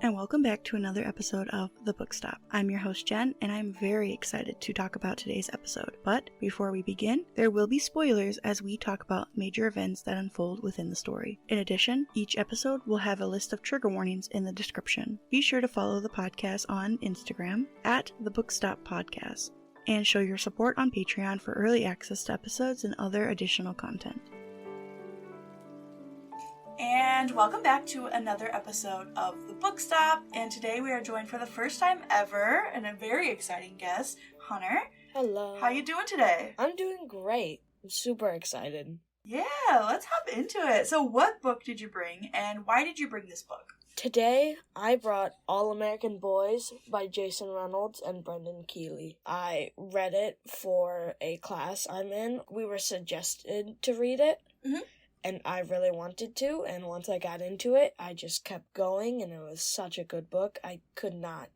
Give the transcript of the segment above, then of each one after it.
and welcome back to another episode of The Book Stop. I'm your host Jen, and I'm very excited to talk about today's episode. But before we begin, there will be spoilers as we talk about major events that unfold within the story. In addition, each episode will have a list of trigger warnings in the description. Be sure to follow the podcast on Instagram at The Book Stop Podcast, and show your support on Patreon for early access to episodes and other additional content. And welcome back to another episode of The Book Stop, and today we are joined for the first time ever, and a very exciting guest, Hunter. Hello. How you doing today? I'm doing great. I'm super excited. Yeah, let's hop into it. So what book did you bring, and why did you bring this book? Today, I brought All American Boys by Jason Reynolds and Brendan Kiely. I read it for a class I'm in. We were suggested to read it. Mm-hmm. And I really wanted to, and once I got into it, I just kept going, and it was such a good book. I could not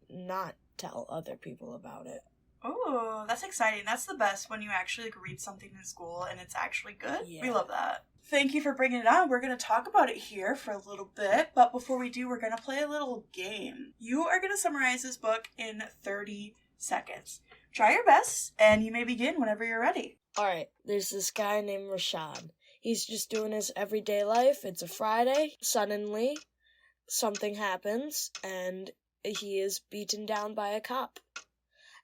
tell other people about it. Oh, that's exciting. That's the best, when you actually read something in school and it's actually good. Yeah. We love that. Thank you for bringing it on. We're going to talk about it here for a little bit, but before we do, we're going to play a little game. You are going to summarize this book in 30 seconds. Try your best, and you may begin whenever you're ready. Alright, there's this guy named Rashad. He's just doing his everyday life. It's a Friday. Suddenly, something happens, and he is beaten down by a cop.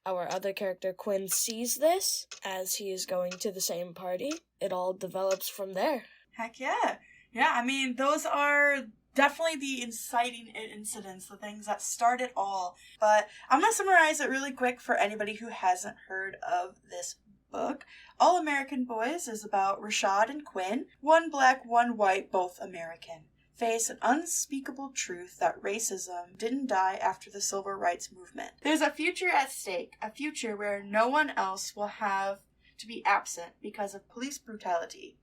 Our other character, Quinn, sees this as he is going to the same party. It all develops from there. Heck yeah. Yeah, I mean, those are definitely the inciting incidents, the things that start it all. But I'm going to summarize it really quick for anybody who hasn't heard of this book. All American Boys is about Rashad and Quinn, one black, one white, both American, face an unspeakable truth that racism didn't die after the civil rights movement. There's a future at stake, a future where no one else will have to be absent because of police brutality.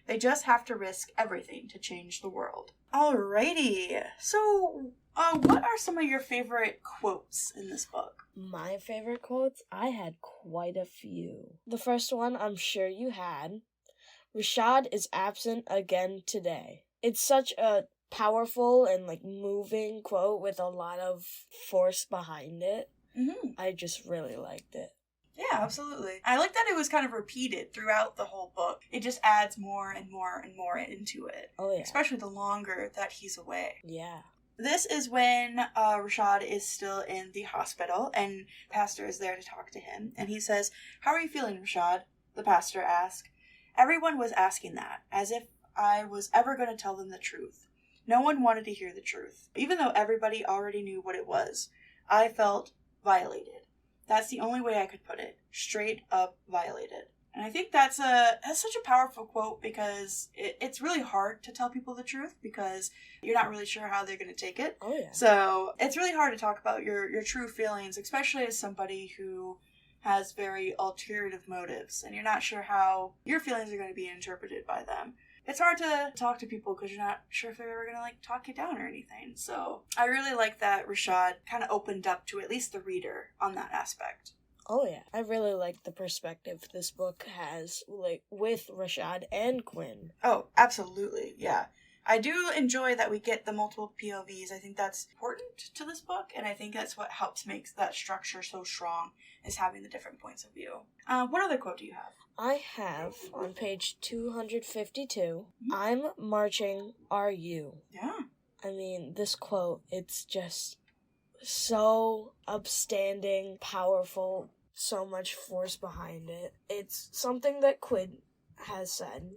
They just have to risk everything to change the world. Alrighty, so what are some of your favorite quotes in this book? My favorite quotes? I had quite a few. The first one I'm sure you had. Rashad is absent again today. It's such a powerful and moving quote with a lot of force behind it. Mm-hmm. I just really liked it. Yeah, absolutely. I like that it was kind of repeated throughout the whole book. It just adds more and more and more into it. Oh, yeah. Especially the longer that he's away. Yeah. This is when Rashad is still in the hospital, and the pastor is there to talk to him. And he says, "How are you feeling, Rashad?" The pastor asked. Everyone was asking that, as if I was ever going to tell them the truth. No one wanted to hear the truth, even though everybody already knew what it was. I felt violated. That's the only way I could put it. Straight up violated. And I think that's such a powerful quote, because it's really hard to tell people the truth because you're not really sure how they're going to take it. Oh, yeah. So it's really hard to talk about your true feelings, especially as somebody who has very alternative motives and you're not sure how your feelings are going to be interpreted by them. It's hard to talk to people because you're not sure if they're ever going to talk you down or anything. So I really like that Rashad kind of opened up to at least the reader on that aspect. Oh, yeah. I really like the perspective this book has, with Rashad and Quinn. Oh, absolutely, yeah. I do enjoy that we get the multiple POVs. I think that's important to this book, and I think that's what helps make that structure so strong, is having the different points of view. What other quote do you have? I have, on page 252, I'm marching, are you? Yeah. I mean, this quote, it's just so upstanding, powerful, so much force behind it. It's something that Quinn has said,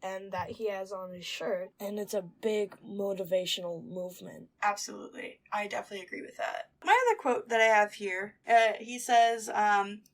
and that he has on his shirt, and it's a big motivational movement. Absolutely. I definitely agree with that. My other quote that I have here, he says,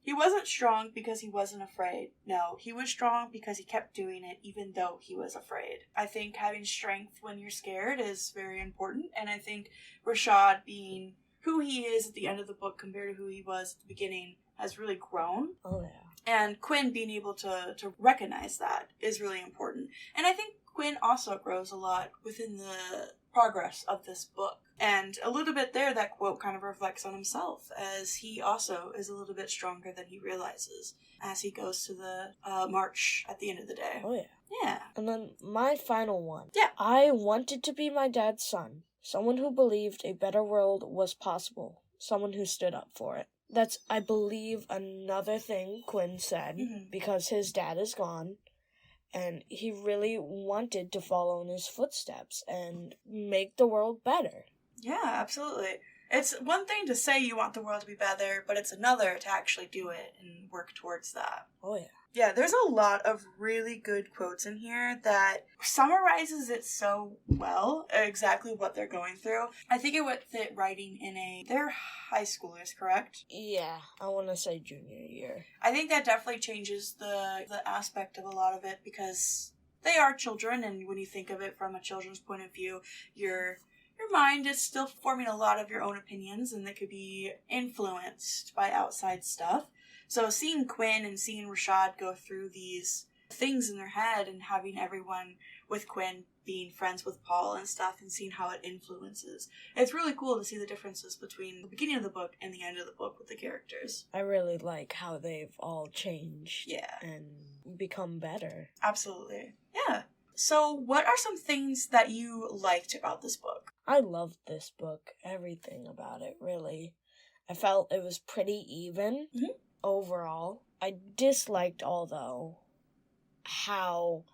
he wasn't strong because he wasn't afraid. No, he was strong because he kept doing it even though he was afraid. I think having strength when you're scared is very important, and I think Rashad being who he is at the end of the book compared to who he was at the beginning has really grown. Oh, yeah. And Quinn being able to recognize that is really important. And I think Quinn also grows a lot within the progress of this book. And a little bit there, that quote kind of reflects on himself, as he also is a little bit stronger than he realizes as he goes to the march at the end of the day. Oh, yeah. Yeah. And then my final one. Yeah. I wanted to be my dad's son. Someone who believed a better world was possible. Someone who stood up for it. That's, I believe, another thing Quinn said, because his dad is gone, and he really wanted to follow in his footsteps and make the world better. Yeah, absolutely. It's one thing to say you want the world to be better, but it's another to actually do it and work towards that. Oh, yeah. Yeah, there's a lot of really good quotes in here that summarizes it so well, exactly what they're going through. I think it would fit writing they're high schoolers, correct? Yeah, I want to say junior year. I think that definitely changes the aspect of a lot of it, because they are children, and when you think of it from a children's point of view, your mind is still forming a lot of your own opinions, and they could be influenced by outside stuff. So seeing Quinn and seeing Rashad go through these things in their head, and having everyone with Quinn being friends with Paul and stuff, and seeing how it influences. It's really cool to see the differences between the beginning of the book and the end of the book with the characters. I really like how they've all changed. Yeah. And become better. Absolutely. Yeah. So what are some things that you liked about this book? I loved this book. Everything about it, really. I felt it was pretty even. Overall. I disliked, although, how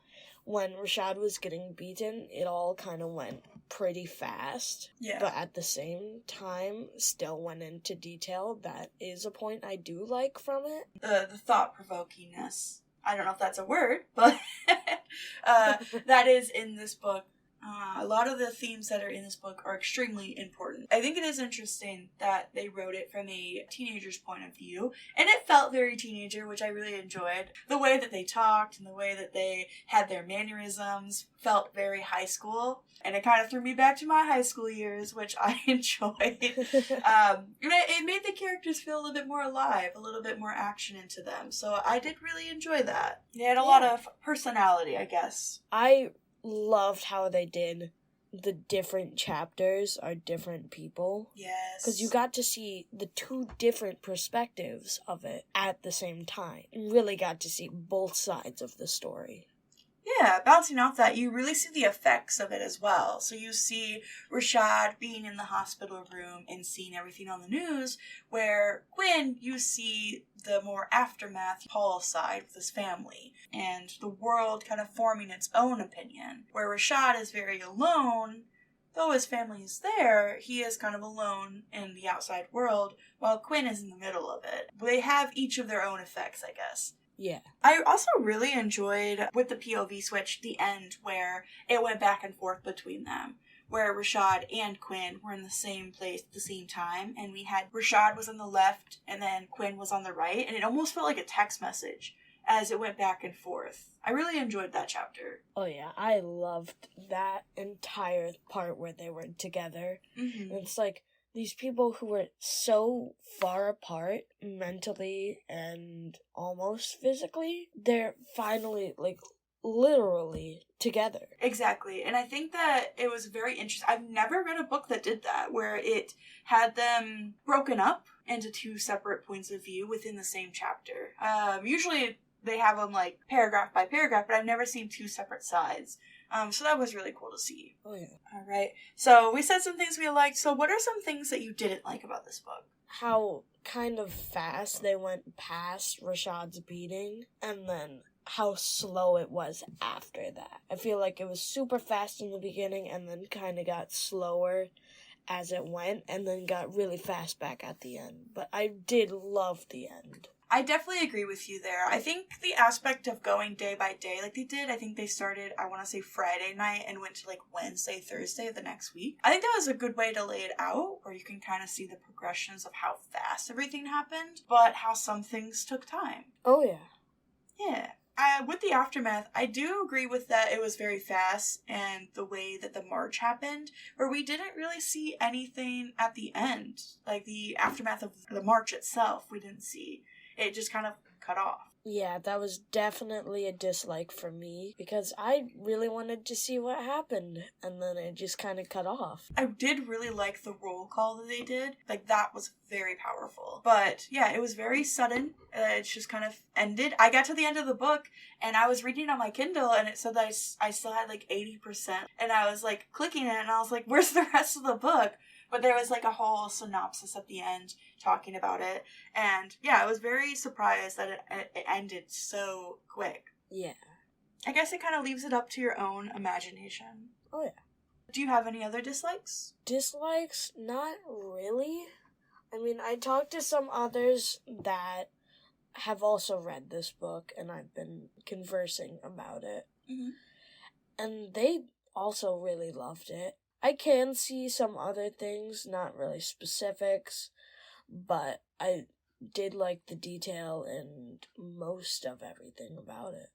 when Rashad was getting beaten, it all kind of went pretty fast. Yeah. But at the same time, still went into detail. That is a point I do like from it. The thought-provokingness. I don't know if that's a word, but that is in this book. A lot of the themes that are in this book are extremely important. I think it is interesting that they wrote it from a teenager's point of view, and it felt very teenager, which I really enjoyed. The way that they talked and the way that they had their mannerisms felt very high school, and it kind of threw me back to my high school years, which I enjoyed. It made the characters feel a little bit more alive, a little bit more action into them, so I did really enjoy that. They had a lot of personality, I guess. I loved how they did the different chapters are different people. Yes. Because you got to see the two different perspectives of it at the same time. You really got to see both sides of the story. Yeah, bouncing off that, you really see the effects of it as well. So you see Rashad being in the hospital room and seeing everything on the news, where Quinn, you see the more aftermath Paul side with his family, and the world kind of forming its own opinion, where Rashad is very alone. Though his family is there, he is kind of alone in the outside world, while Quinn is in the middle of it. They have each of their own effects, I guess. Yeah. I also really enjoyed, with the POV switch, the end where it went back and forth between them, where Rashad and Quinn were in the same place at the same time, and we had Rashad was on the left and then Quinn was on the right, and it almost felt like a text message as it went back and forth. I really enjoyed that chapter. Oh yeah, I loved that entire part where they were together. Mm-hmm. It's like these people who were so far apart mentally and almost physically, they're finally, like, literally together. Exactly. And I think that it was very interesting. I've never read a book that did that, where it had them broken up into two separate points of view within the same chapter. Usually they have them, like, paragraph by paragraph, but I've never seen two separate sides. So that was really cool to see. Oh, yeah. All right. So we said some things we liked. So what are some things that you didn't like about this book? How kind of fast they went past Rashad's beating, and then how slow it was after that. I feel like it was super fast in the beginning, and then kind of got slower as it went, and then got really fast back at the end. But I did love the end. I definitely agree with you there. I think the aspect of going day by day like they did, I think they started, I want to say Friday night and went to like Wednesday, Thursday of the next week. I think that was a good way to lay it out, where you can kind of see the progressions of how fast everything happened, but how some things took time. Oh, yeah. Yeah. With the aftermath, I do agree with that it was very fast, and the way that the march happened, where we didn't really see anything at the end. Like the aftermath of the march itself, we didn't see. It just kind of cut off. Yeah, that was definitely a dislike for me because I really wanted to see what happened and then it just kind of cut off. I did really like the roll call that they did. Like, that was very powerful. But yeah, it was very sudden. It just kind of ended. I got to the end of the book and I was reading on my Kindle and it said that I still had like 80%. And I was like clicking it and I was like, where's the rest of the book? But there was like a whole synopsis at the end talking about it. And yeah, I was very surprised that it ended so quick. Yeah. I guess it kind of leaves it up to your own imagination. Oh, yeah. Do you have any other dislikes? Dislikes? Not really. I mean, I talked to some others that have also read this book, and I've been conversing about it. Mm-hmm. And they also really loved it. I can see some other things, not really specifics, but I did like the detail and most of everything about it.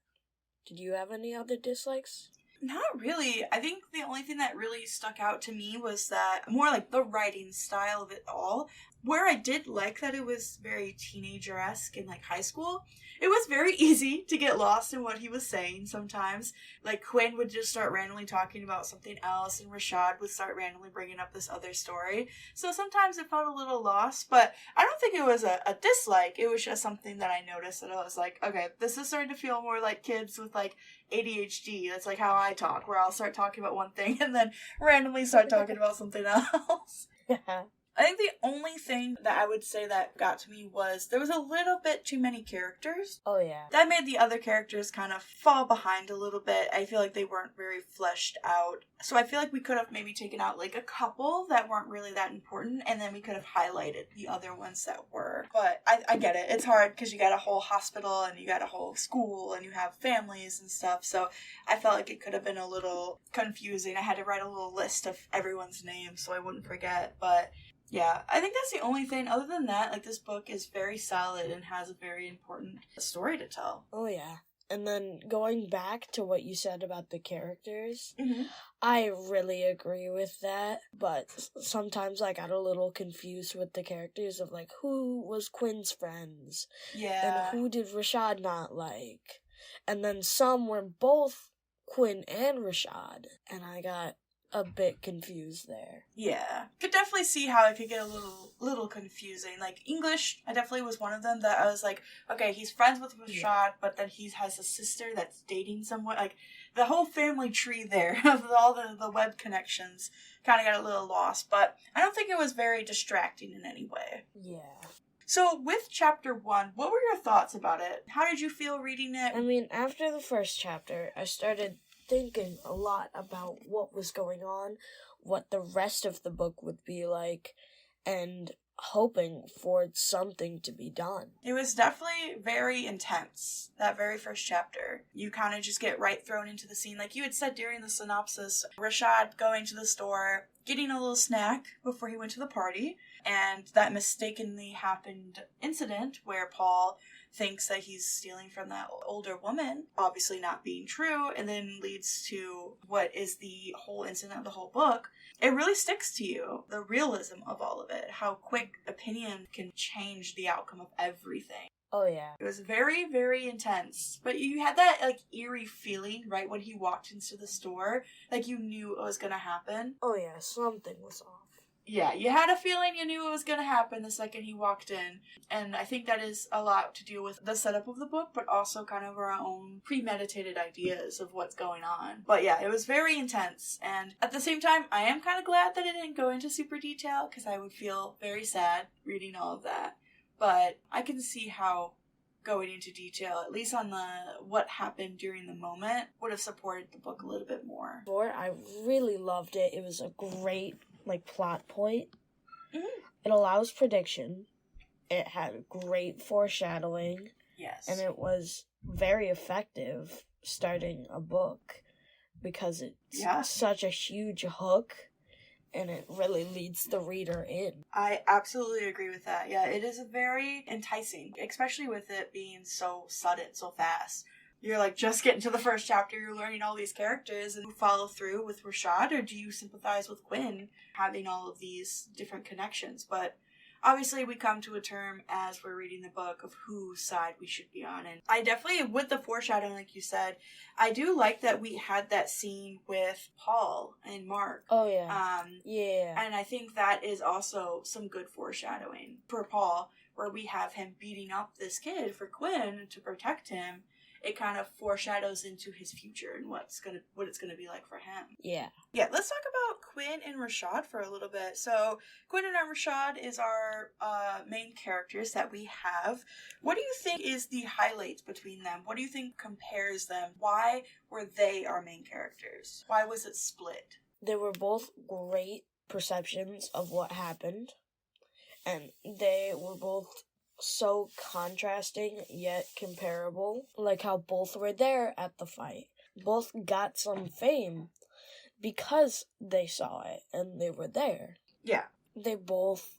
Did you have any other dislikes? Not really. I think the only thing that really stuck out to me was that more like the writing style of it all. Where I did like that it was very teenager-esque in like high school, it was very easy to get lost in what he was saying sometimes. Like Quinn would just start randomly talking about something else and Rashad would start randomly bringing up this other story. So sometimes it felt a little lost, but I don't think it was a dislike. It was just something that I noticed that I was like, okay, this is starting to feel more like kids with like ADHD. That's like how I talk, where I'll start talking about one thing and then randomly start talking about something else. Yeah. I think the only thing that I would say that got to me was there was a little bit too many characters. Oh, yeah. That made the other characters kind of fall behind a little bit. I feel like they weren't very fleshed out. So I feel like we could have maybe taken out like a couple that weren't really that important, and then we could have highlighted the other ones that were. But I get it. It's hard because you got a whole hospital and you got a whole school and you have families and stuff. So I felt like it could have been a little confusing. I had to write a little list of everyone's names so I wouldn't forget. But yeah, I think that's the only thing. Other than that, like, this book is very solid and has a very important story to tell. Oh, yeah. And then going back to what you said about the characters, Mm-hmm. I really agree with that. But sometimes I got a little confused with the characters of, like, who was Quinn's friends? Yeah. And who did Rashad not like? And then some were both Quinn and Rashad. And I got a bit confused there. Yeah. Could definitely see how it could get a little confusing. Like, English, I definitely was one of them that I was like, okay, he's friends with Rashad, but then he has a sister that's dating someone. Like, the whole family tree there of all the web connections kind of got a little lost, but I don't think it was very distracting in any way. Yeah. So, with chapter 1, what were your thoughts about it? How did you feel reading it? I mean, after the first chapter, I started thinking a lot about what was going on, what the rest of the book would be like, and hoping for something to be done. It was definitely very intense, that very first chapter. You kind of just get right thrown into the scene. Like you had said during the synopsis, Rashad going to the store, getting a little snack before he went to the party, and that mistakenly happened incident where Paul thinks that he's stealing from that older woman, obviously not being true, and then leads to what is the whole incident of the whole book. It really sticks to you, the realism of all of it, how quick opinion can change the outcome of everything. Oh, yeah. It was very, very intense. But you had that, like, eerie feeling right when he walked into the store. Like, you knew it was gonna happen. Oh, yeah, something was off. Yeah, you had a feeling you knew it was going to happen the second he walked in. And I think that is a lot to do with the setup of the book, but also kind of our own premeditated ideas of what's going on. But yeah, it was very intense. And at the same time, I am kind of glad that it didn't go into super detail because I would feel very sad reading all of that. But I can see how going into detail, at least on the what happened during the moment, would have supported the book a little bit more. I really loved it. It was a great plot point. Mm-hmm. It allows prediction. It had great foreshadowing. Yes. And it was very effective starting a book because it's such a huge hook and it really leads the reader in. I absolutely agree with that. Yeah, it is very enticing, especially with it being so sudden, so fast. You're like just getting to the first chapter, you're learning all these characters and follow through with Rashad, or do you sympathize with Quinn having all of these different connections? But obviously we come to a term as we're reading the book of whose side we should be on. And I definitely, with the foreshadowing, like you said, I do like that we had that scene with Paul and Mark. Oh, yeah. And I think that is also some good foreshadowing for Paul, where we have him beating up this kid for Quinn to protect him. It kind of foreshadows into his future and what it's gonna be like for him. Yeah. Yeah, let's talk about Quinn and Rashad for a little bit. So, Quinn and Rashad is our main characters that we have. What do you think is the highlights between them? What do you think compares them? Why were they our main characters? Why was it split? They were both great perceptions of what happened, and they were both so contrasting yet comparable, like how both were there at the fight. Both got some fame because they saw it and they were there. Yeah. They both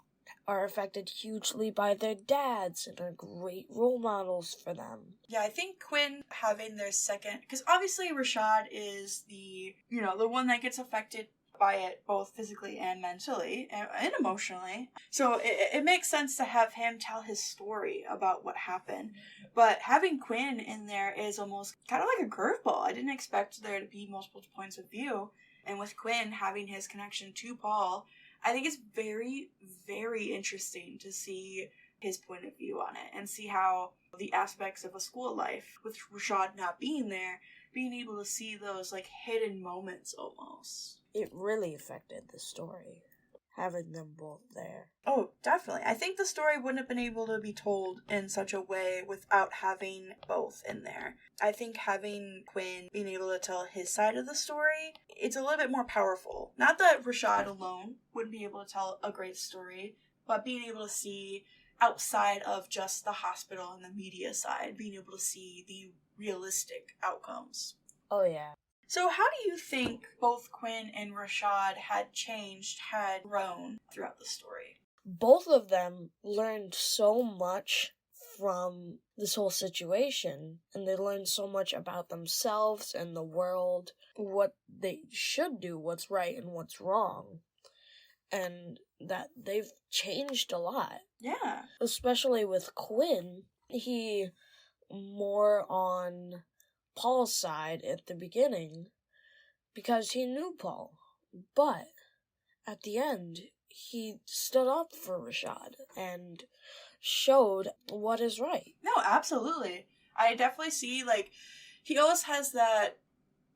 are affected hugely by their dads and are great role models for them. Yeah, I think Quinn having their second, because obviously Rashad is the one that gets affected by it both physically and mentally and emotionally. So it makes sense to have him tell his story about what happened. But having Quinn in there is almost kind of like a curveball. I didn't expect there to be multiple points of view. And with Quinn having his connection to Paul, I think it's very, very interesting to see his point of view on it and see how the aspects of a school life, with Rashad not being there, being able to see those like hidden moments almost. It really affected the story, having them both there. Oh, definitely. I think the story wouldn't have been able to be told in such a way without having both in there. I think having Quinn being able to tell his side of the story, it's a little bit more powerful. Not that Rashad alone wouldn't be able to tell a great story, but being able to see outside of just the hospital and the media side, being able to see the realistic outcomes. Oh, yeah. So how do you think both Quinn and Rashad had grown throughout the story? Both of them learned so much from this whole situation, and they learned so much about themselves and the world, what they should do, what's right and what's wrong, and that they've changed a lot. Yeah. Especially with Quinn, he more on Paul's side at the beginning because he knew Paul, but at the end he stood up for Rashad and showed what is right. No, absolutely. I definitely see, like, he always has that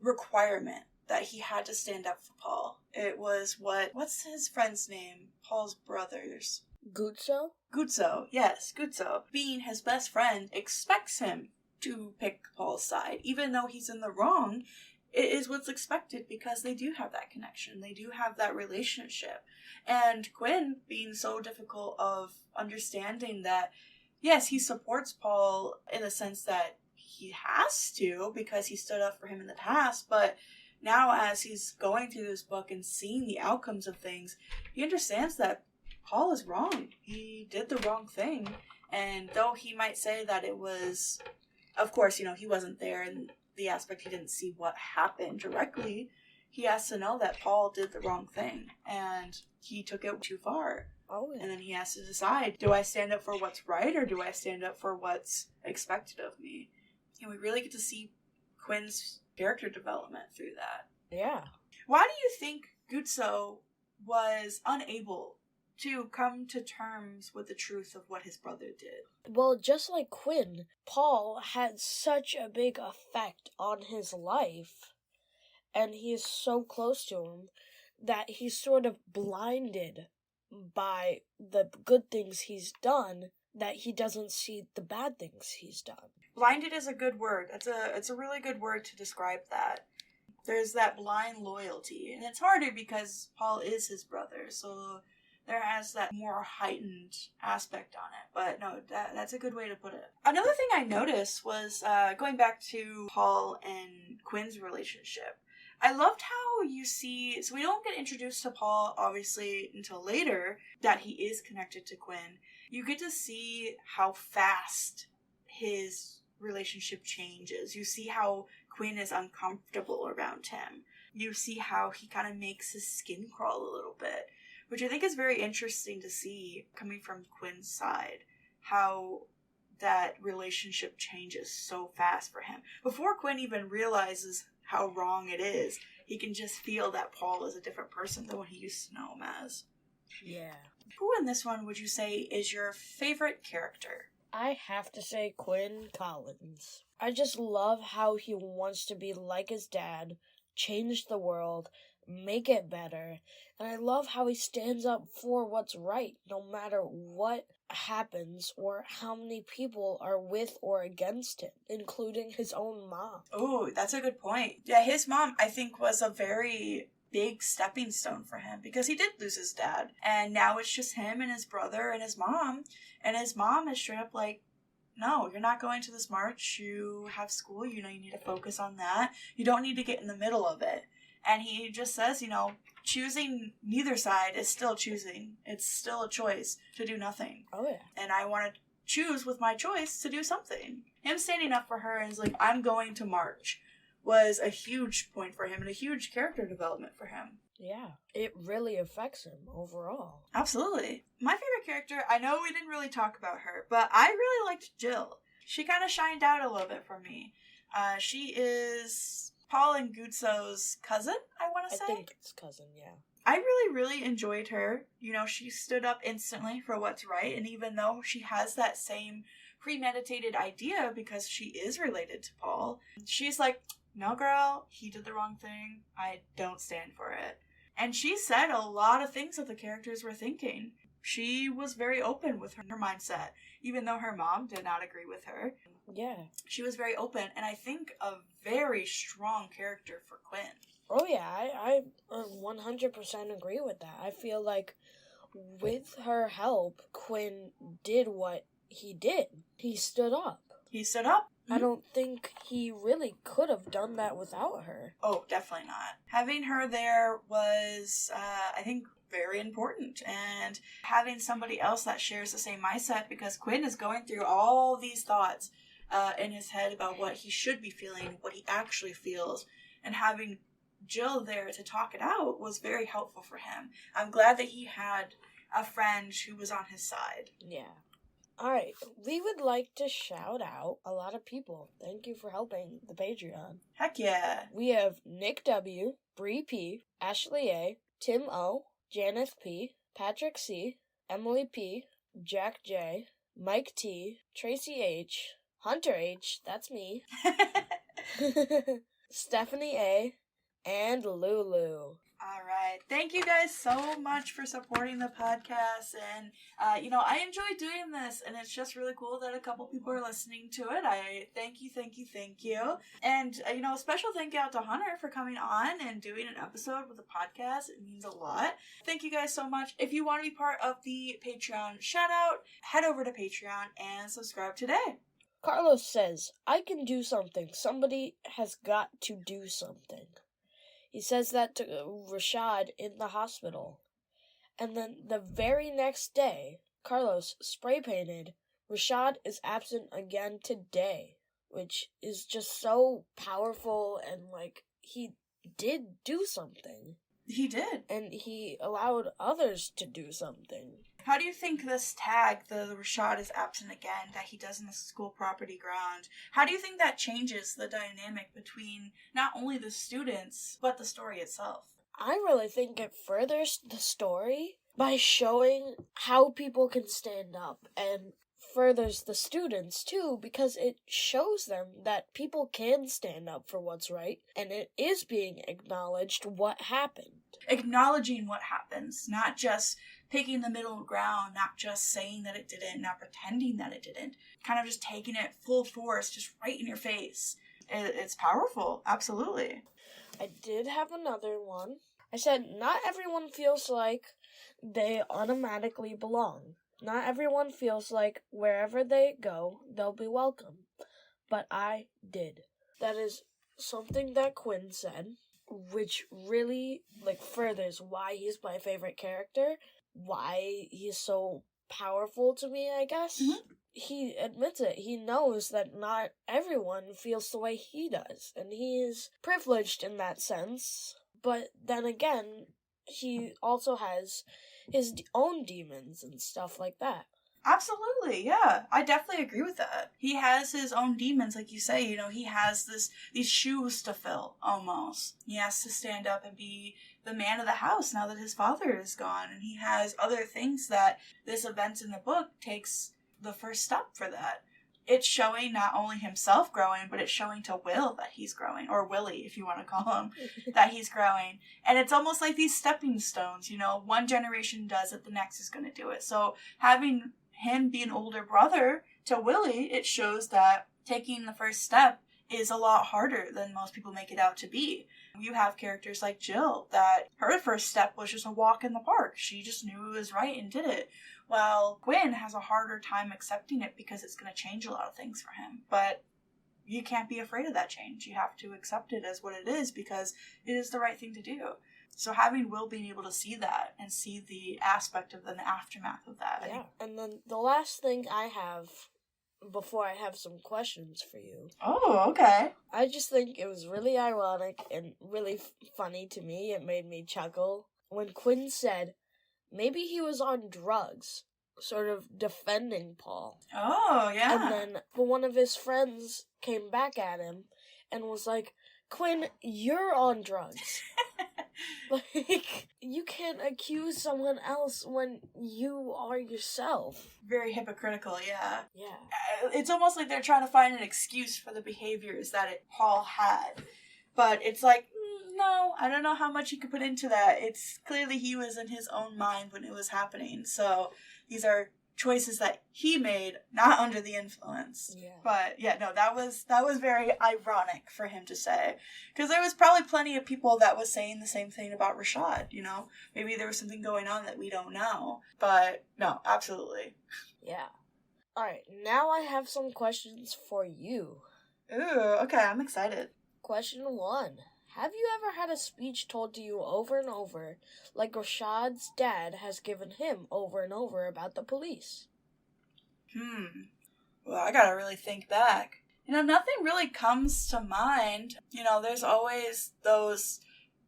requirement that he had to stand up for Paul. It was what's his friend's name? Paul's brothers. Guzzo, yes, Guzzo. Being his best friend expects him to pick Paul's side, even though he's in the wrong. It is what's expected because they do have that connection. They do have that relationship. And Quinn being so difficult of understanding that, yes, he supports Paul in the sense that he has to because he stood up for him in the past, but now as he's going through this book and seeing the outcomes of things, he understands that Paul is wrong. He did the wrong thing. And though he might say that it was, of course, he wasn't there in the aspect he didn't see what happened directly, he has to know that Paul did the wrong thing and he took it too far. Oh, yeah. And then he has to decide, do I stand up for what's right or do I stand up for what's expected of me? And we really get to see Quinn's character development through that. Yeah. Why do you think Guzzo was unable to come to terms with the truth of what his brother did? Well, just like Quinn, Paul had such a big effect on his life, and he is so close to him that he's sort of blinded by the good things he's done, that he doesn't see the bad things he's done. Blinded is a good word. It's a really good word to describe that. There's that blind loyalty, and it's harder because Paul is his brother, so there has that more heightened aspect on it. But no, that's a good way to put it. Another thing I noticed was going back to Paul and Quinn's relationship. I loved how you see, so we don't get introduced to Paul, obviously, until later, that he is connected to Quinn. You get to see how fast his relationship changes. You see how Quinn is uncomfortable around him. You see how he kind of makes his skin crawl a little bit. which I think is very interesting to see coming from Quinn's side, how that relationship changes so fast for him. Before Quinn even realizes how wrong it is, he can just feel that Paul is a different person than what he used to know him as. Yeah. Who in this one would you say is your favorite character? I have to say Quinn Collins. I just love how he wants to be like his dad, change the world, make it better, and I love how he stands up for what's right, no matter what happens or how many people are with or against him, including his own mom. Oh, that's a good point. Yeah, his mom, I think, was a very big stepping stone for him because he did lose his dad, and now it's just him and his brother and his mom is straight up like, no, you're not going to this march. You have school, you need to focus on that. You don't need to get in the middle of it. And he just says, choosing neither side is still choosing. It's still a choice to do nothing. Oh, yeah. And I want to choose with my choice to do something. Him standing up for her and is like, I'm going to march, was a huge point for him and a huge character development for him. Yeah, it really affects him overall. Absolutely. My favorite character, I know we didn't really talk about her, but I really liked Jill. She kind of shined out a little bit for me. She is Paul and Guzzo's cousin, I want to say. I think it's cousin, yeah. I really, really enjoyed her. She stood up instantly for what's right, and even though she has that same premeditated idea because she is related to Paul, she's like, no, girl, he did the wrong thing. I don't stand for it. And she said a lot of things that the characters were thinking. She was very open with her mindset, even though her mom did not agree with her. Yeah. She was very open, and I think a very strong character for Quinn. Oh, yeah, I 100% agree with that. I feel like with her help, Quinn did what he did. He stood up. He stood up. I don't think he really could have done that without her. Oh, definitely not. Having her there was, I think, very important. And having somebody else that shares the same mindset, because Quinn is going through all these thoughts in his head about what he should be feeling, what he actually feels, and having Jill there to talk it out was very helpful for him. I'm glad that he had a friend who was on his side. Yeah. Alright, we would like to shout out a lot of people. Thank you for helping the Patreon. Heck yeah. We have Nick W., Bree P., Ashley A., Tim O., Janice P., Patrick C., Emily P., Jack J., Mike T., Tracy H., Hunter H., that's me, Stephanie A., and Lulu. All right. Thank you guys so much for supporting the podcast. And, I enjoy doing this, and it's just really cool that a couple people are listening to it. I thank you. And, a special thank you out to Hunter for coming on and doing an episode with the podcast. It means a lot. Thank you guys so much. If you want to be part of the Patreon shout out, head over to Patreon and subscribe today. Carlos says, I can do something. Somebody has got to do something. He says that to Rashad in the hospital. And then the very next day, Carlos spray painted, Rashad is absent again today. Which is just so powerful and, he did do something. He did. And he allowed others to do something. How do you think this tag, the Rashad is absent again, that he does in the school property ground, how do you think that changes the dynamic between not only the students, but the story itself? I really think it furthers the story by showing how people can stand up, and furthers the students too, because it shows them that people can stand up for what's right, and it is being acknowledged what happened. Acknowledging what happens, not just picking the middle ground, not just saying that it didn't, not pretending that it didn't, kind of just taking it full force, just right in your face. It's powerful, absolutely. I did have another one. I said, not everyone feels like they automatically belong. Not everyone feels like wherever they go, they'll be welcome. But I did. That is something that Quinn said, which really, furthers why he's my favorite character, why he's so powerful to me, I guess. Mm-hmm. He admits it. He knows that not everyone feels the way he does, and he is privileged in that sense. But then again, he also has his own demons and stuff like that. Absolutely, yeah. I definitely agree with that. He has his own demons, like you say, he has these shoes to fill, almost. He has to stand up and be the man of the house now that his father is gone, and he has other things that this event in the book takes the first step for that. It's showing not only himself growing, but it's showing to Will that he's growing, or Willie, if you want to call him, that he's growing. And it's almost like these stepping stones, one generation does it, the next is going to do it. So having him be an older brother to Willie, it shows that taking the first step is a lot harder than most people make it out to be. You have characters like Jill, that her first step was just a walk in the park. She just knew it was right and did it. While Gwen has a harder time accepting it because it's going to change a lot of things for him. But you can't be afraid of that change. You have to accept it as what it is because it is the right thing to do. So having Will being able to see that and see the aspect of the aftermath of that. Yeah. And then the last thing I have, before I have some questions for you. Oh, okay. I just think it was really ironic and really funny to me. It made me chuckle when Quinn said maybe he was on drugs, sort of defending Paul. Oh, yeah. And then one of his friends came back at him and was like, Quinn, you're on drugs. Like, you can't accuse someone else when you are yourself. Very hypocritical, yeah. Yeah. It's almost like they're trying to find an excuse for the behaviors that Paul had. But it's like, no, I don't know how much you could put into that. It's clearly he was in his own mind when it was happening. So these are choices that he made, not under the influence. Yeah. But yeah, no, that was very ironic for him to say, because there was probably plenty of people that was saying the same thing about Rashad. Maybe there was something going on that we don't know. But no, absolutely. Yeah. All right, now I have some questions for you. Ooh, okay, I'm excited. Question 1. Have you ever had a speech told to you over and over, like Rashad's dad has given him over and over about the police? Well, I gotta really think back. Nothing really comes to mind. There's always those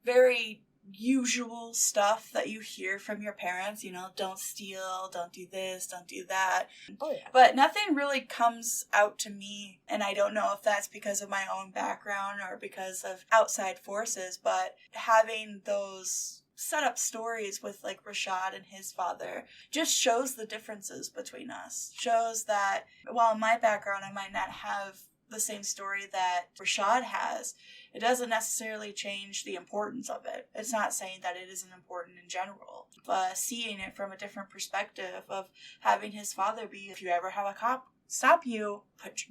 very usual stuff that you hear from your parents, don't steal, don't do this, don't do that. Oh, yeah. But nothing really comes out to me, and I don't know if that's because of my own background or because of outside forces, but having those set up stories with like Rashad and his father just shows the differences between us. Shows that while in my background I might not have the same story that Rashad has, it doesn't necessarily change the importance of it. It's not saying that it isn't important in general, but seeing it from a different perspective of having his father be, if you ever have a cop stop you,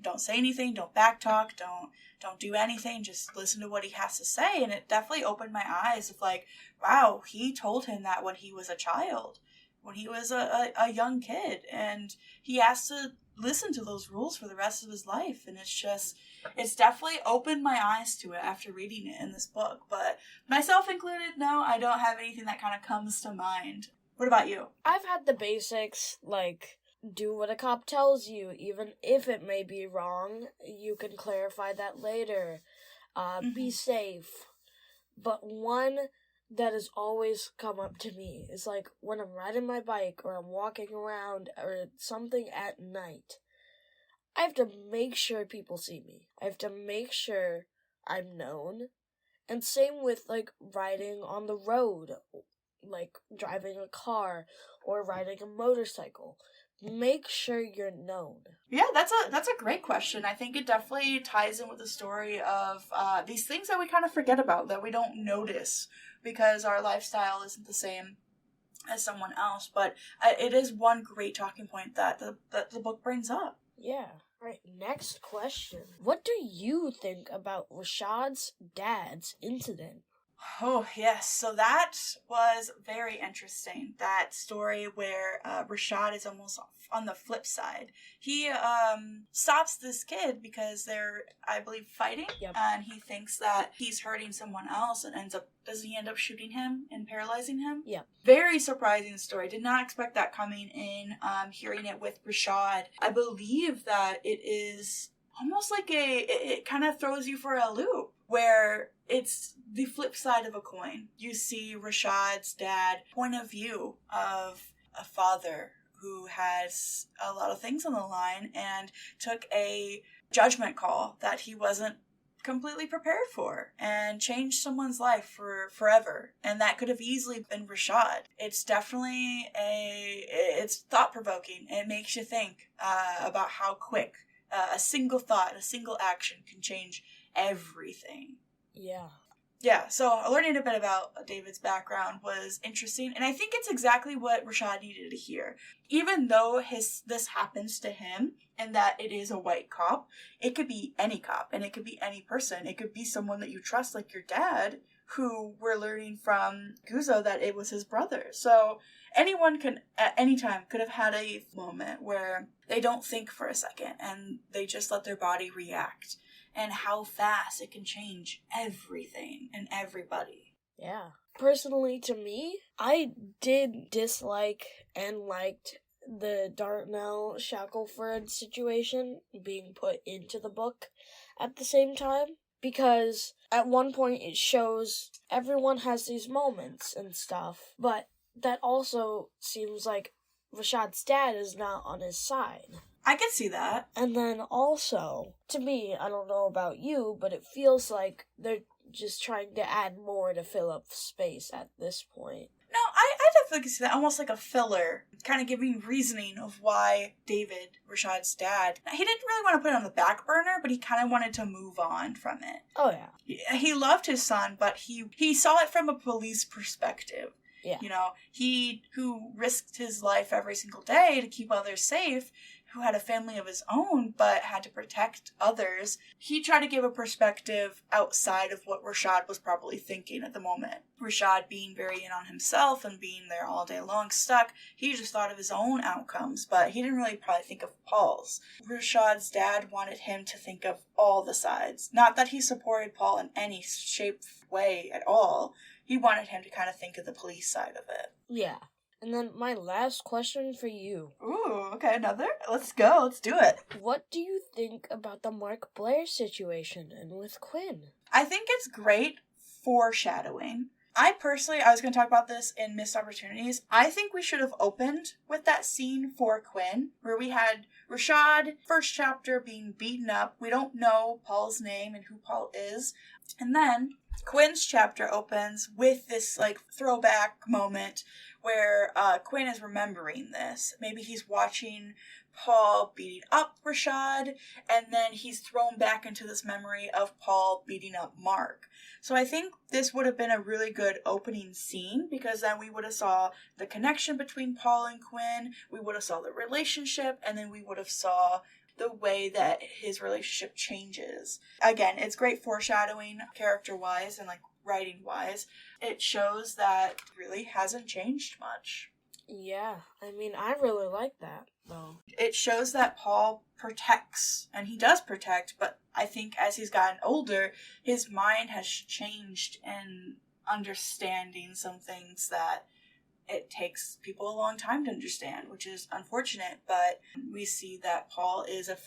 don't say anything, don't backtalk, don't do anything, just listen to what he has to say. And it definitely opened my eyes of like, wow, he told him that when he was a child, when he was a young kid, and he has to listen to those rules for the rest of his life. And it's definitely opened my eyes to it after reading it in this book. But myself included, no, I don't have anything that kind of comes to mind. What about you? I've had the basics, like, do what a cop tells you, even if it may be wrong. You can clarify that later. Be safe. But one that has always come up to me is like when I'm riding my bike or I'm walking around or something at night, I have to make sure people see me. I have to make sure I'm known. And same with like riding on the road, like driving a car or riding a motorcycle. Make sure you're known. Yeah, that's a great question. I think it definitely ties in with the story of these things that we kind of forget about, that we don't notice because our lifestyle isn't the same as someone else. But it is one great talking point that the book brings up. Yeah. All right, next question. What do you think about Rashad's dad's incident? Oh, yes. So that was very interesting. That story where Rashad is almost on the flip side. He stops this kid because they're, I believe, fighting. Yep. And he thinks that he's hurting someone else and doesn't he end up shooting him and paralyzing him? Yeah. Very surprising story. Did not expect that coming in, hearing it with Rashad. I believe that it is almost like it kind of throws you for a loop. where it's the flip side of a coin. You see Rashad's dad point of view of a father who has a lot of things on the line and took a judgment call that he wasn't completely prepared for and changed someone's life for forever. And that could have easily been Rashad. It's definitely it's thought-provoking. It makes you think about how quick a single thought, a single action can change everything. Yeah, so learning a bit about David's background was interesting, and I think it's exactly what Rashad needed to hear. Even though this happens to him, and that it is a white cop, it could be any cop, and it could be any person. It could be someone that you trust, like your dad, who we're learning from Guzzo that it was his brother. So anyone can, at any time, could have had a moment where they don't think for a second, and they just let their body react. And how fast it can change everything and everybody. Yeah. Personally, to me, I did dislike and liked the Dartnell Shackelford situation being put into the book at the same time. Because at one point it shows everyone has these moments and stuff. But that also seems like Rashad's dad is not on his side. I can see that. And then also, to me, I don't know about you, but it feels like they're just trying to add more to fill up space at this point. No, I definitely can see that. Almost like a filler. Kind of giving reasoning of why David, Rashad's dad, he didn't really want to put it on the back burner, but he kind of wanted to move on from it. Oh, yeah. He loved his son, but he saw it from a police perspective. Yeah. You know, he who risked his life every single day to keep others safe, who had a family of his own but had to protect others, he tried to give a perspective outside of what Rashad was probably thinking at the moment. Rashad being very in on himself and being there all day long stuck, he just thought of his own outcomes, but he didn't really probably think of Paul's. Rashad's dad wanted him to think of all the sides. Not that he supported Paul in any shape, way at all. He wanted him to kind of think of the police side of it. Yeah. And then my last question for you. Ooh, okay, another? Let's go, let's do it. What do you think about the Mark Blair situation and with Quinn? I think it's great foreshadowing. I was going to talk about this in Missed Opportunities. I think we should have opened with that scene for Quinn, where we had Rashad, first chapter, being beaten up. We don't know Paul's name and who Paul is. And then Quinn's chapter opens with this, throwback moment where Quinn is remembering this. Maybe he's watching Paul beating up Rashad, and then he's thrown back into this memory of Paul beating up Mark. So I think this would have been a really good opening scene, because then we would have saw the connection between Paul and Quinn, we would have saw the relationship, and then we would have saw the way that his relationship changes. Again, it's great foreshadowing character-wise and writing-wise. It shows that really hasn't changed much. Yeah, I mean, I really like that, though. It shows that Paul protects, and he does protect, but I think as he's gotten older, his mind has changed in understanding some things that it takes people a long time to understand, which is unfortunate, but we see that Paul is a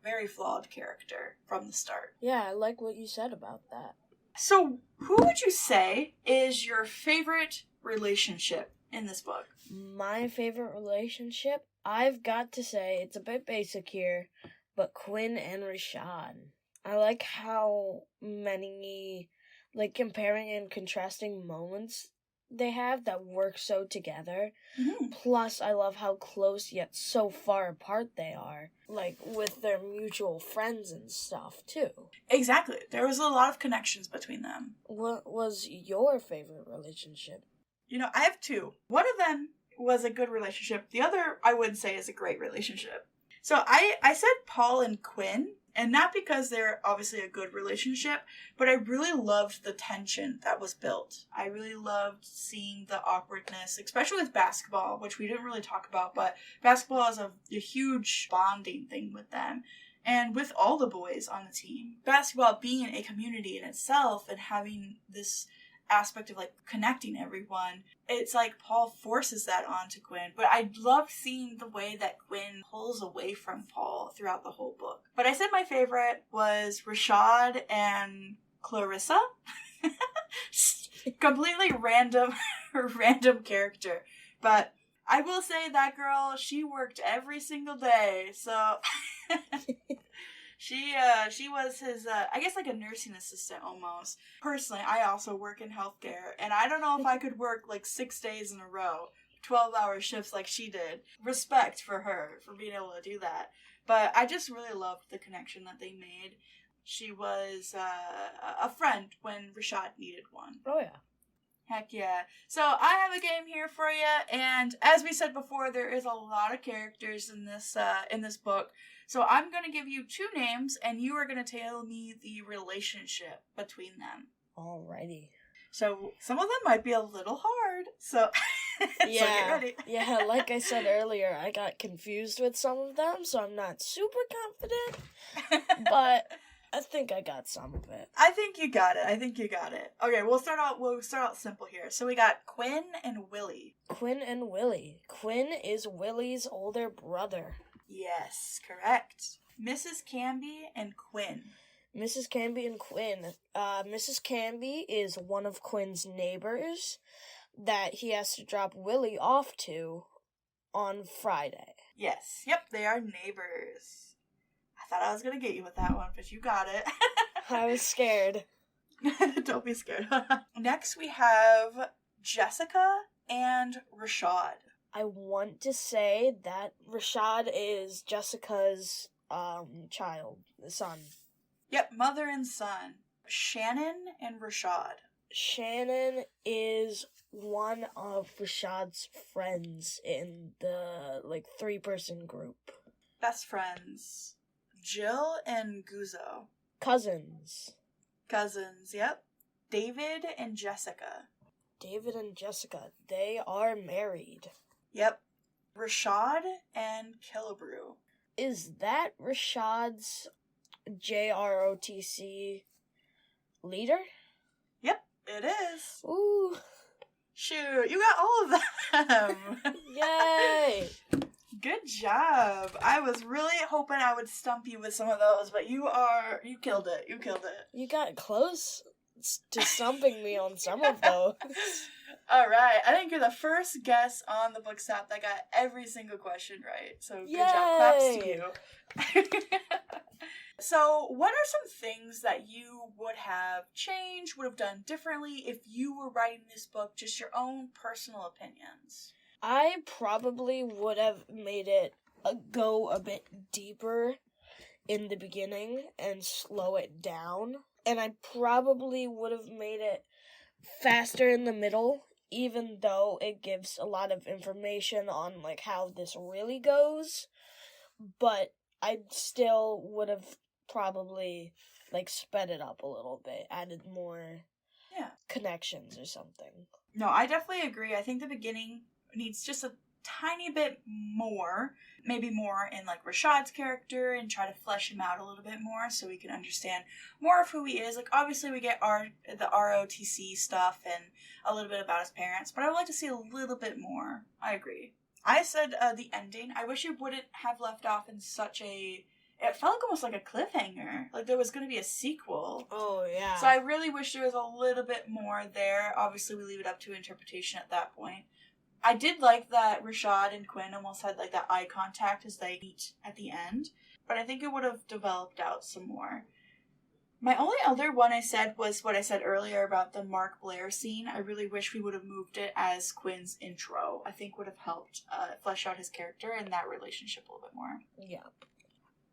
very flawed character from the start. Yeah, I like what you said about that. So, who would you say is your favorite relationship in this book? My favorite relationship? I've got to say, it's a bit basic here, but Quinn and Rashad. I like how many, comparing and contrasting moments they have that work so together. Mm-hmm. Plus, I love how close yet so far apart they are, with their mutual friends and stuff, too. Exactly. There was a lot of connections between them. What was your favorite relationship? I have two. One of them was a good relationship. The other, I would say, is a great relationship. So I said Paul and Quinn, and not because they're obviously a good relationship, but I really loved the tension that was built. I really loved seeing the awkwardness, especially with basketball, which we didn't really talk about, but basketball is a huge bonding thing with them. And with all the boys on the team. Basketball being a community in itself and having this aspect of connecting everyone, it's like Paul forces that onto Quinn. But I loved seeing the way that Quinn pulls away from Paul throughout the whole book. But I said my favorite was Rashad and Clarissa. Completely random character. But I will say that girl, she worked every single day. So she was his, I guess like a nursing assistant almost. Personally, I also work in healthcare. And I don't know if I could work like 6 days in a row, 12-hour shifts like she did. Respect for her for being able to do that. But I just really loved the connection that they made. She was a friend when Rashad needed one. Oh, yeah. Heck yeah. So I have a game here for you, and as we said before, there is a lot of characters in this book. So I'm going to give you 2 names, and you are going to tell me the relationship between them. Alrighty. So some of them might be a little hard, so, yeah, so get ready. Yeah, like I said earlier, I got confused with some of them, so I'm not super confident, but I think I got some of it. I think you got it. Okay, we'll start out simple here. So we got Quinn and Willie. Quinn and Willie. Quinn is Willie's older brother. Yes, correct. Mrs. Canby and Quinn. Mrs. Canby and Quinn. Mrs. Canby is one of Quinn's neighbors that he has to drop Willie off to on Friday. Yes. Yep, they are neighbors. I thought I was going to get you with that one, but you got it. I was scared. Don't be scared. Next, we have Jessica and Rashad. I want to say that Rashad is Jessica's child, son. Yep, mother and son. Shannon and Rashad. Shannon is one of Rashad's friends in the 3-person group. Best friends. Jill and Guzzo. Cousins, yep. David and Jessica. David and Jessica, they are married. Yep. Rashad and Killebrew. Is that Rashad's JROTC leader? Yep, it is. Ooh. Shoot, you got all of them. Yay! Good job. I was really hoping I would stump you with some of those, but you killed it. You got close to stumping me on some of those. All right. I think you're the first guest on the book stop that got every single question right. So good job. Claps to you. So what are some things that you would have changed, would have done differently if you were writing this book, just your own personal opinions? I probably would have made it go a bit deeper in the beginning and slow it down. And I probably would have made it faster in the middle, even though it gives a lot of information on how this really goes. But I still would have probably sped it up a little bit, added more connections or something. No, I definitely agree. I think the beginning needs just a tiny bit more, maybe more in Rashad's character, and try to flesh him out a little bit more so we can understand more of who he is. Obviously we get the ROTC stuff and a little bit about his parents, but I would like to see a little bit more. I agree. I said the ending. I wish it wouldn't have left off in such a... It felt almost like a cliffhanger. There was going to be a sequel. Oh, yeah. So I really wish there was a little bit more there. Obviously we leave it up to interpretation at that point. I did like that Rashad and Quinn almost had that eye contact as they meet at the end, but I think it would have developed out some more. My only other one I said was what I said earlier about the Mark Blair scene. I really wish we would have moved it as Quinn's intro. I think would have helped flesh out his character and that relationship a little bit more. Yeah.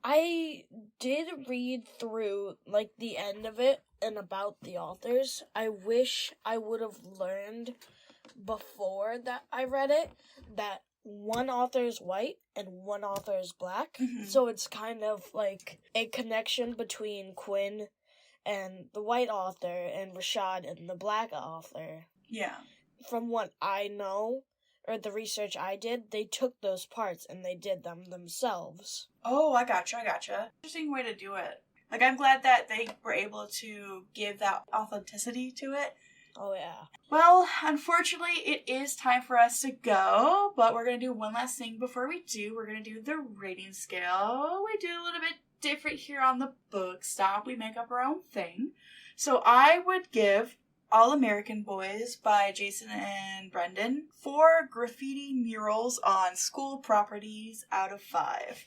I did read through the end of it and about the authors. I wish I would have learned before that I read it that one author is white and one author is black. Mm-hmm. So it's kind of a connection between Quinn and the white author and Rashad and the black author. Yeah. From what I know, or the research I did, they took those parts and they did them themselves. Oh, I gotcha. Interesting way to do it. I'm glad that they were able to give that authenticity to it. Oh, yeah. Well, unfortunately, it is time for us to go, but we're going to do one last thing before we do. We're going to do the rating scale. We do a little bit different here on the Book Stop. We make up our own thing. So I would give All American Boys by Jason and Brendan 4 graffiti murals on school properties out of 5.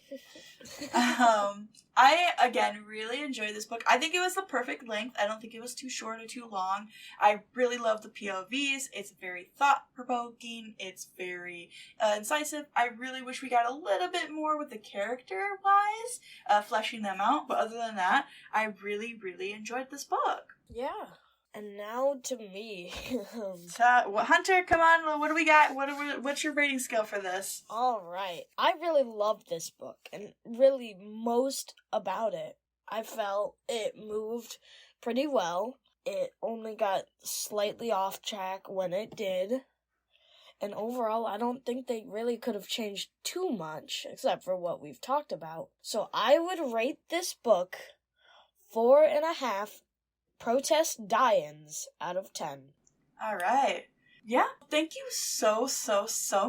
I, again, really enjoyed this book. I think it was the perfect length. I don't think it was too short or too long. I really love the POVs. It's very thought-provoking. It's very incisive. I really wish we got a little bit more with the character-wise, fleshing them out. But other than that, I really, really enjoyed this book. Yeah. And now to me. So, Hunter, come on. What do we got? What's your rating scale for this? All right. I really loved this book, and really most about it. I felt it moved pretty well. It only got slightly off track when it did. And overall, I don't think they really could have changed too much, except for what we've talked about. So I would rate this book 4.5 protest die-ins out of 10. All right. Yeah. Thank you so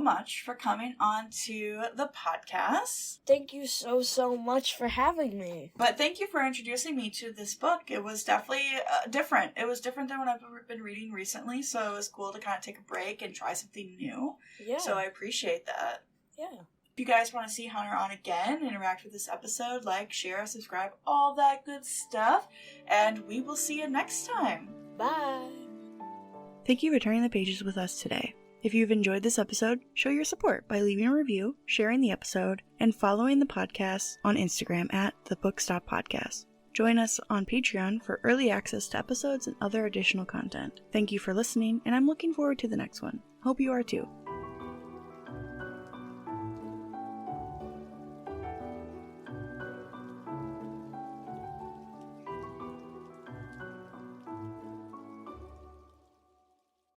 much for coming on to the podcast. Thank you so much for having me. But thank you for introducing me to this book. It was definitely different. It was different than what I've been reading recently, so it was cool to kind of take a break and try something new. Yeah. So I appreciate that. Yeah. If you guys want to see Hunter on again, interact with this episode, like, share, subscribe, all that good stuff, and we will see you next time. Bye. Thank you for turning the pages with us today. If you've enjoyed this episode, show your support by leaving a review, sharing the episode, and following the podcast on Instagram at The Book Stop Podcast. Join us on Patreon for early access to episodes and other additional content. Thank you for listening, and I'm looking forward to the next one. Hope you are too.